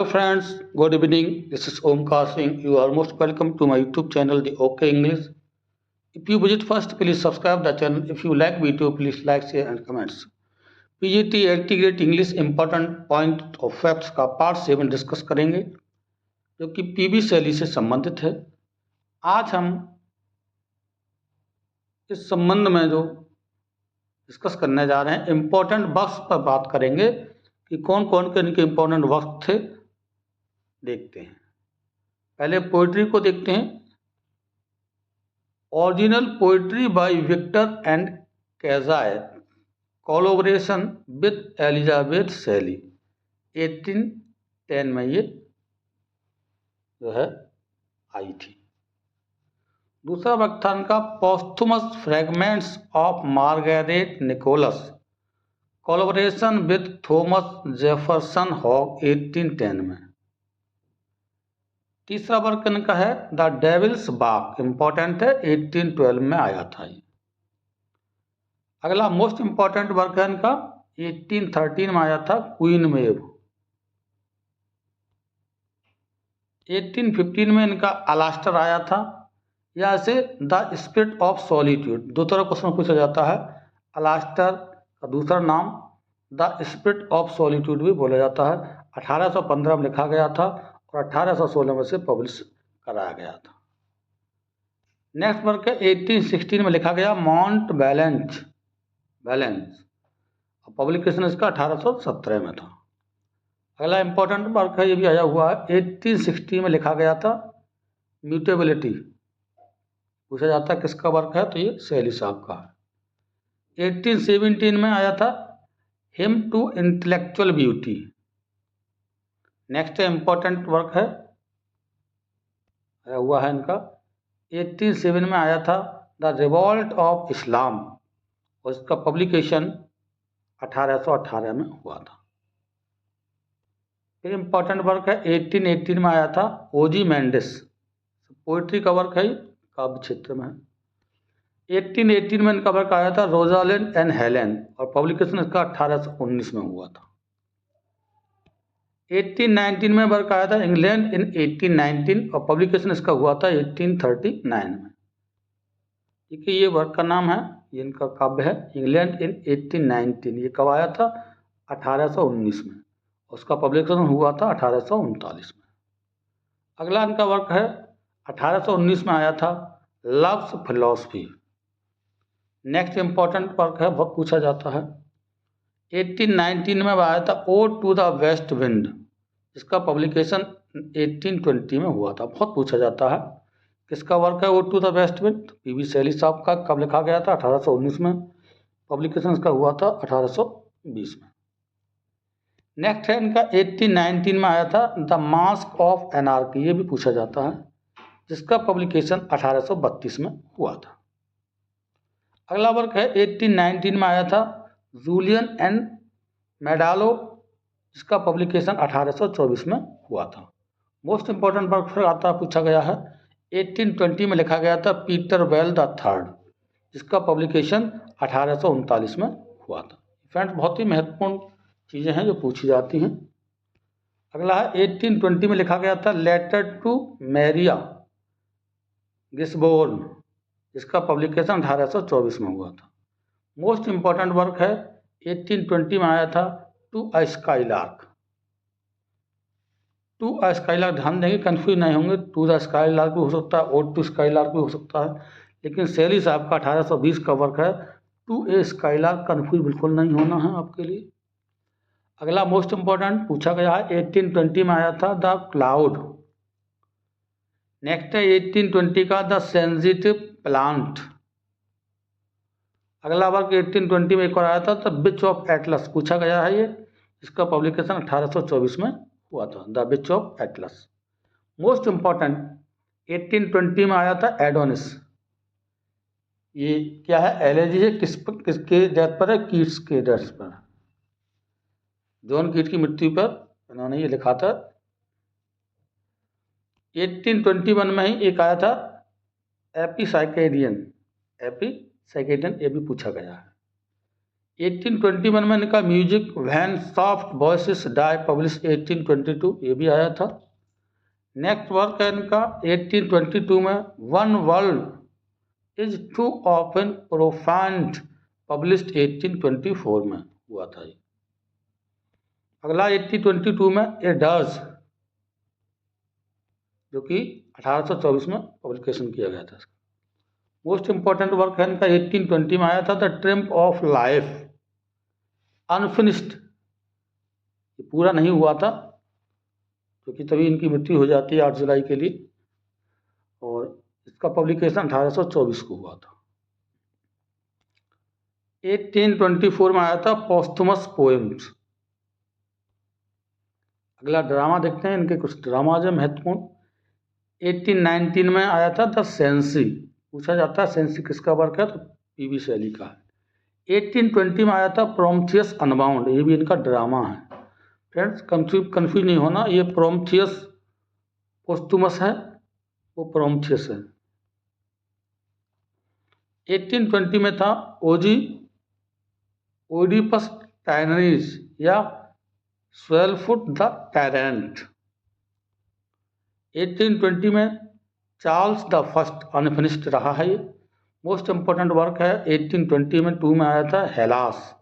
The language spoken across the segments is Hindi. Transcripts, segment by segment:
Hello friends, good evening. This is Omkar Singh. You are most welcome to my YouTube channel, The OK English. If you visit first, please subscribe the channel. If you like video, please like, share and comments. PGT integrate English important point of facts का पार्ट 7 डिस्कस करेंगे जो कि पीबी शैली से संबंधित है। आज हम इस संबंध में जो डिस्कस करने जा रहे हैं इम्पोर्टेंट वर्क्स पर बात करेंगे कि कौन कौन के इनके इम्पोर्टेंट वर्क थे। देखते हैं, पहले पोइट्री को देखते हैं। Original poetry by Victor and Cazire, collaboration with Elizabeth Shelley, 1810 में ये जो है आई थी। दूसरा वर्क था इनका posthumous fragments of Margaret Nicholson, collaboration with Thomas Jefferson Hogg, 1810 में। तीसरा वर्क इनका है द डेविल्स बाक, इंपॉर्टेंट है, 1812 में आया था ये। अगला मोस्ट इंपॉर्टेंट वर्क है इनका 1813 में आया था, क्वीन मेव। 1815 में इनका अलास्टर आया था, या इसे द स्पिरिट ऑफ सॉलिट्यूड, दो तरह क्वेश्चन पूछा जाता है। अलास्टर का दूसरा नाम द स्पिरिट ऑफ सॉलिट्यूड भी बोला जाता है। 1815 में लिखा गया था और 1816 में से पब्लिश कराया गया था। नेक्स्ट वर्क है 1816 में लिखा गया माउंट बैलेंस, पब्लिकेशन इसका 1817 में था। अगला इंपॉर्टेंट वर्क है, ये भी आया हुआ है, 1860 में लिखा गया था म्यूटेबिलिटी। पूछा जाता है किसका वर्क है, तो ये शैली साहब का है। 1817 में आया था hymn to intellectual beauty. Next important work है आया हुआ है इनका 1807 में आया था द रिवॉल्ट ऑफ इस्लाम, और इसका पब्लिकेशन 1818 में हुआ था। फिर इंपॉर्टेंट वर्क है 1818 में आया था ओजी मेंडिस, पोइट्री का वर्क है, काव्य क्षेत्र में है। 1818 में इनका वर्क आया था रोजालिंड एंड हेलेन, और पब्लिकेशन इसका 1819 में हुआ था। 1819 में वर्क आया था इंग्लैंड इन 1819, और पब्लिकेशन इसका हुआ था 1839 में। ठीक है, ये वर्क का नाम है, ये इनका काव्य है इंग्लैंड इन 1819। ये कब आया था, 1819 में, उसका पब्लिकेशन हुआ था 1839 में। अगला इनका वर्क है 1819 में आया था love's philosophy. Next important work है, बहुत पूछा जाता है, 1819 में आया था ode to the west wind, इसका पब्लिकेशन 1820 में हुआ था। बहुत पूछा जाता है किसका वर्क है ode to the west wind, P B Shelley साहब का। कब लिखा गया था, 1819 में, पब्लिकेशन इसका हुआ था 1820 में। नेक्स्ट है इनका 1819 में आया था द मास्क ऑफ एनार्की, ये भी पूछा जाता है, जिसका पब्लिकेशन 1832 में हुआ था। अगला वर्क है 1819 में आया था जूलियन एंड मेडालो, जिसका पब्लिकेशन 1824 में हुआ था। मोस्ट इंपॉर्टेंट वर्क फिर आता पूछा गया है 1820 में लिखा गया था पीटर वेल द थर्ड, जिसका पब्लिकेशन 1839 में हुआ था। फ्रेंड्स, बहुत ही महत्वपूर्ण चीज़ें हैं जो पूछी जाती हैं। अगला है 1820 में लिखा गया था लेटर टू मैरिया गिसबोर्न, जिसका पब्लिकेशन 1824 में हुआ था। मोस्ट इंपॉर्टेंट वर्क है 1820 में आया था to a skylark. To a skylark, ध्यान देंगे, कंफ्यूज नहीं होंगे, टू द स्काईलार्क भी हो सकता है, ओड टू स्काईलार्क भी हो सकता है, लेकिन शैली साहब का 1820 का वर्क है टू ए स्काईलार्क। कंफ्यूज बिल्कुल नहीं होना है आपके लिए। अगला मोस्ट इंपॉर्टेंट पूछा गया है 1820 में आया था द क्लाउड। नेक्स्ट है 1820 का द सेंसिटिव प्लांट। अगला वर्क 1820 में एक और आया था द बिच ऑफ एटलस, पूछा गया है ये, इसका पब्लिकेशन 1824 में हुआ था, the beach of Atlas. Most important 1820 में आया था एडोनिस। ये क्या है, एलेजी है, किसके डेथ पर है, कीट्स के डेथ पर, जॉन कीट की मृत्यु पर इन्होंने ये लिखा था। 1821 में ही एक आया था एपिसाइकेडियन, ये भी पूछा गया है। 1821 में इनका music when soft voices die publish 1822, ये भी आया था। नेक्स्ट वर्क है इनका 1822 में one world is too often profaned published 1824 में हुआ था ये। अगला 1822 में ए डज, जो कि 1824 में पब्लिकेशन किया गया था। मोस्ट इंपॉर्टेंट वर्क है इनका 1820 में आया था the triumph of life unfinished, ये पूरा नहीं हुआ था क्योंकि तभी इनकी मृत्यु हो जाती है 8 जुलाई के लिए, और इसका पब्लिकेशन 1824 को हुआ था। 1824 में आया था पोस्थुमस पोएम्स। अगला ड्रामा देखते हैं, इनके कुछ ड्रामा जो महत्वपूर्ण। 1819 में आया था द सेंसी, पूछा जाता है सेंसी किसका वर्क है, तो पीवी शैली का है। 1820 में आया था प्रोमेथियस अनबाउंड, ये भी इनका ड्रामा है। फ्रेंड्स कंफ्यूज नहीं होना, ये प्रोमेथियस पोस्थुमस है, वो प्रोमेथियस है। 1820 में था ओडिपस टाइनरीज या स्वेलफुट द टायरेंट। 1820 में चार्ल्स द फर्स्ट अनफिनिश्ड रहा है ये। मोस्ट इंपॉर्टेंट वर्क है 1820 में 2 में आया था हेलास।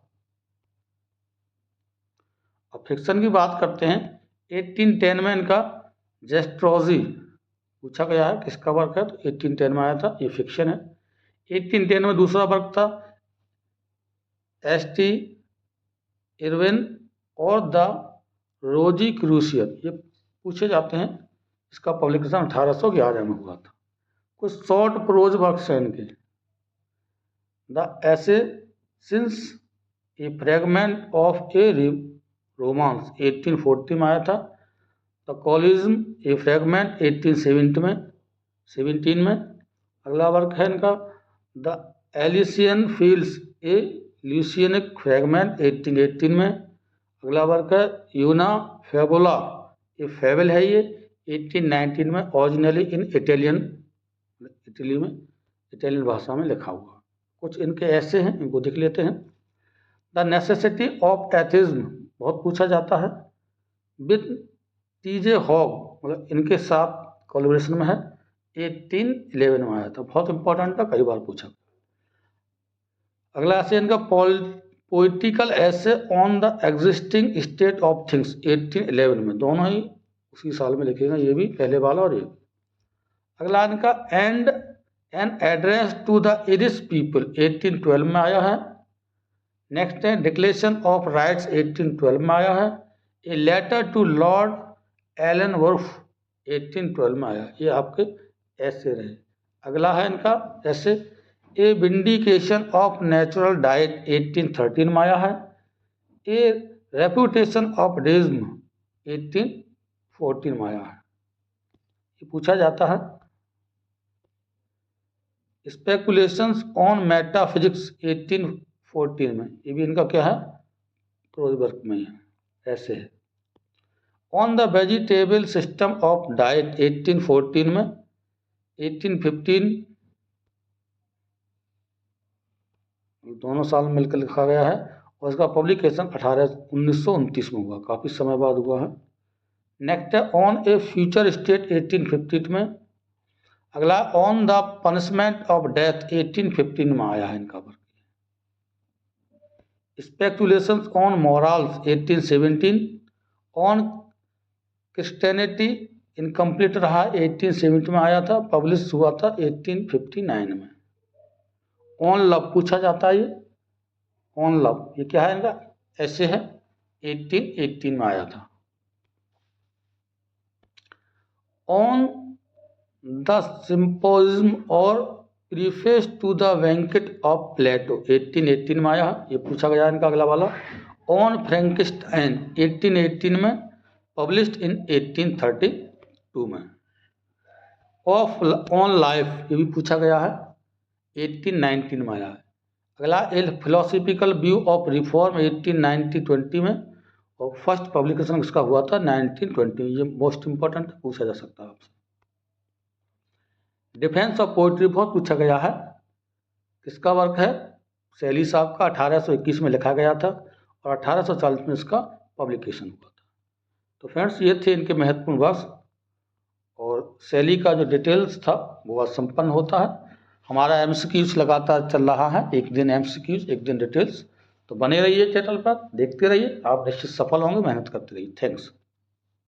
अब फिक्शन की बात करते हैं। 1810 में इनका जेस्ट्रोजी पूछा गया है किसका वर्क है, तो 1810 में आया था, ये फिक्शन है। 1810 में दूसरा वर्क था एस.टी. इरविन और द रोजी क्रूसियर, ये पूछे जाते हैं। इसका पब्लिकेशन 1811 में हुआ था। कुछ शॉर्ट प्रोज वर्क्स हैं इनके। The essay since A fragment of A romance 1840 में आया था। द कॉलिज्म ए फ्रेगमेंट 1817 में। अगला वर्क है इनका the Elysian fields a Lucianic fragment 1818 में। अगला वर्क है यूना फेबुला, ये फेबल है ये 1819 में, ओरिजिनली इन इटालियन भाषा में लिखा हुआ। कुछ इनके ऐसे हैं, इनको देख लेते हैं। द नेसेसिटी ऑफ एथिज्म बहुत पूछा जाता है। विद टीजे हॉग, मतलब इनके साथ कोलैबोरेशन में है, 1811 में आया था। बहुत इंपॉर्टेंट था, कई बार पूछा। अगला ऐसे इनका पोइटिकल ऐसे on the existing state of things 1811 में, दोनों ही उसी साल में लिखेगा, ये भी पहले वाला और ये। अगला इनका and an address to the Irish people 1812 में आया है। नेक्स्ट है डिक्लेरेशन ऑफ राइट्स 1812 में आया है। A letter to Lord Ellenborough 1812 में आया। ये आपके ऐसे रहे। अगला है इनका ऐसे ए विंडिकेशन ऑफ नेचुरल डाइट 1813 में आया है। ए रेपुटेशन ऑफ डिज्म 1814 में आया है। ये पूछा जाता है। स्पेकुलेशंस ऑन मेटाफिजिक्स 1814 में, ये भी इनका क्या है, प्रोज वर्क में है, ऐसे है। On the vegetable system of diet 1814 में। 1815 दोनों साल मिलकर लिखा गया है, और इसका पब्लिकेशन 1929 में हुआ, काफ़ी समय बाद हुआ है। नेक्स्ट है ऑन ए फ्यूचर स्टेट 1850 में। अगला on the punishment of death 1815 में आया है इनका work. Speculations on morals 1817। On Christianity incomplete रहा 1870 में आया था, पब्लिश हुआ था 1859 में। ऑन लव पूछा जाता है, ये ऑन लव ये क्या है इनका, ऐसे है, 1818 में आया था। ऑन द सिंपोजिज्म और preface to the banquet of Plato 1818 में आया, ये पूछा गया इनका अगला वाला। ऑन फ्रैंकिस्टाइन 1818 में, पब्लिश्ड इन 1832 में। ऑन लाइफ ये भी पूछा गया है, 1819 में आया है। अगला ए फिलोसफिकल व्यू ऑफ रिफॉर्म 1890-20 में, और फर्स्ट पब्लिकेशन इसका हुआ था 1920। ये मोस्ट इंपॉर्टेंट पूछा जा सकता है आपसे। डिफेंस ऑफ पोइट्री बहुत पूछा गया है, किसका वर्क है, शैली साहब का 1821 में लिखा गया था और 1840 में इसका पब्लिकेशन हुआ था। तो फ्रेंड्स, ये थे इनके महत्वपूर्ण वर्ष, और शैली का जो डिटेल्स था वो आज संपन्न होता है। हमारा MCQs लगातार चल रहा है, एक दिन MCQs एक दिन डिटेल्स। तो बने रहिए चैनल पर, देखते रहिए, आप निश्चित सफल होंगे, मेहनत करते रहिए। थैंक्स।